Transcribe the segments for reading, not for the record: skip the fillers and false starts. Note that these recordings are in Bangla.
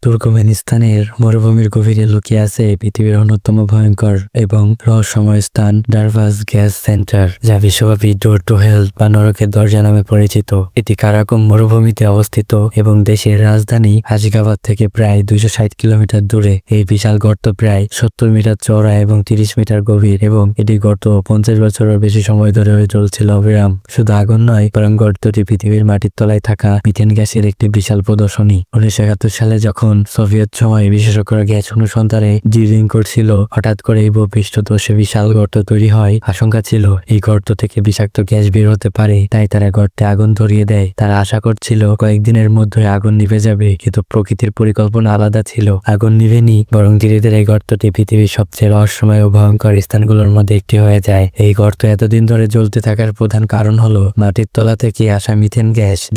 তুর্কমেনিস্তানের মরুভূমির গভীরে লুকিয়ে আছে পৃথিবীর অন্যতম ভয়ঙ্কর এবং রহস্যময় স্থান ডারভাস গ্যাস সেন্টার, যা বিশ্বব্যাপী ডোর টু হেলথ বা নরকের দরজা নামে পরিচিত। এটি কারাকোম মরুভূমিতে অবস্থিত এবং দেশের রাজধানী আশগাবাদ থেকে প্রায় 260 কিলোমিটার দূরে। এই বিশাল গর্ত প্রায় 70 মিটার চওড়া এবং 30 মিটার গভীর, এবং এটি গর্ত 50 বছরের বেশি সময় ধরে চলছিল অবিরাম। শুধু আগুন নয়, বরং গর্তটি পৃথিবীর মাটির তলায় থাকা মিথেন গ্যাসের একটি বিশাল প্রদর্শনী। 1971 সালে যখন সোভিয়েত সময়ে বিশেষজ্ঞরা গ্যাস অনুসন্ধানে ড্রিলিং করছিল, হঠাৎ করে এই ভূপৃষ্ঠদেশে বিশাল গর্ত তৈরি হয়। আশঙ্কা ছিল এই গর্ত থেকে বিষাক্ত গ্যাস বের হতে পারে, তাই তারা গর্তে আগুন ধরিয়ে দেয়। তারা আশা করছিল কয়েকদিনের মধ্যে আগুন নিভে যাবে, কিন্তু প্রকৃতির পরিকল্পনা আলাদা ছিল। আগুন নিভেনি, বরং ধীরে ধীরে এই গর্তটি পৃথিবীর সবচেয়ে রহস্যময় ও ভয়ঙ্কর স্থানগুলোর মধ্যে একটি হয়ে যায়। এই গর্ত এতদিন ধরে জ্বলতে থাকার প্রধান কারণ হলো মাটির তলা থেকে আসা মিথেন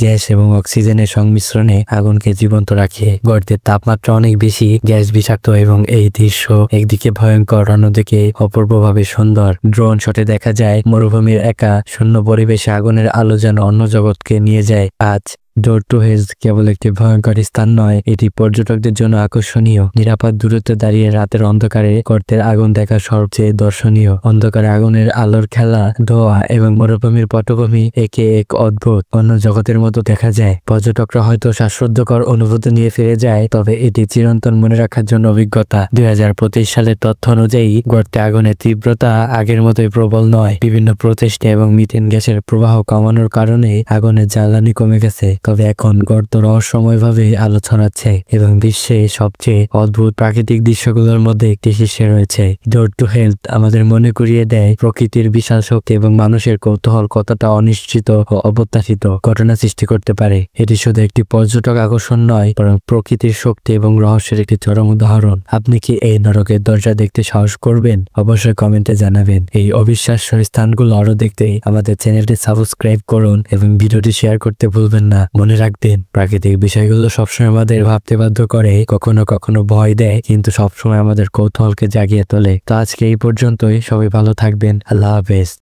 গ্যাস এবং অক্সিজেনের সংমিশ্রণে আগুনকে জীবন্ত রাখে। গর্তের তাপমাত্রা অনেক বেশি, গ্যাস বিষাক্ত, এবং এই দৃশ্য একদিকে ভয়ঙ্কর, অন্যদিকে অপূর্বভাবে সুন্দর। ড্রোন শটে দেখা যায় মরুভূমির একা শূন্য পরিবেশে আগুনের আলো যেন অন্য জগৎকে নিয়ে যায়। আজ ডোর টু হেলথ কেবল একটি ভয়ঙ্কর স্থান নয়, এটি পর্যটকদের জন্য আকর্ষণীয়। নিরাপদ দূরত্বে দাঁড়িয়ে রাতের অন্ধকারে গর্তের আগুন দেখা সবচেয়ে দর্শনীয়। অন্ধকারে আগুনের আলোর খেলা, ধোঁয়া এবং মরুভূমির পটভূমি একে এক অদ্ভুত অন্য জগতের মতো দেখা যায়। পর্যটকরা হয়তো শ্বাসরুদ্ধকর অনুভূতি নিয়ে ফিরে যায়, তবে এটি চিরন্তন মনে রাখার জন্য অভিজ্ঞতা। 2025 সালের তথ্য অনুযায়ী গর্তে আগুনের তীব্রতা আগের মতোই প্রবল নয়। বিভিন্ন প্রচেষ্টা এবং মিথেন গ্যাসের প্রবাহ কমানোর কারণে আগুনের জ্বালানি কমে গেছে, তবে এখন গর্ত রহস্যময়ভাবে আলো ছড়াচ্ছে এবং বিশ্বে সবচেয়ে অদ্ভুত প্রাকৃতিক দৃশ্যগুলোর মধ্যে একটি শীর্ষে রয়েছে। ডোর টু হেলথ আমাদের মনে করিয়ে দেয় প্রকৃতির বিশাল শক্তি এবং মানুষের কৌতূহল কতটা অনিশ্চিত ও অপ্রত্যাশিত ঘটনা সৃষ্টি করতে পারে। এটি শুধু একটি পর্যটক আকর্ষণ নয়, বরং প্রকৃতির শক্তি এবং রহস্যের একটি চরম উদাহরণ। আপনি কি এই নরকের দরজা দেখতে সাহস করবেন? অবশ্যই কমেন্টে জানাবেন। এই অবিশ্বাস্য স্থানগুলো আরো দেখতে আমাদের চ্যানেলটি সাবস্ক্রাইব করুন এবং ভিডিওটি শেয়ার করতে ভুলবেন না। মনে রাখবেন, প্রাকৃতিক বিষয়গুলো সবসময় আমাদের ভাবতে বাধ্য করে, কখনো কখনো ভয় দেয়, কিন্তু সবসময় আমাদের কৌতূহলকে জাগিয়ে তোলে। তো আজকে এই পর্যন্তই। সবাই ভালো থাকবেন। আল্লাহ হাফেজ।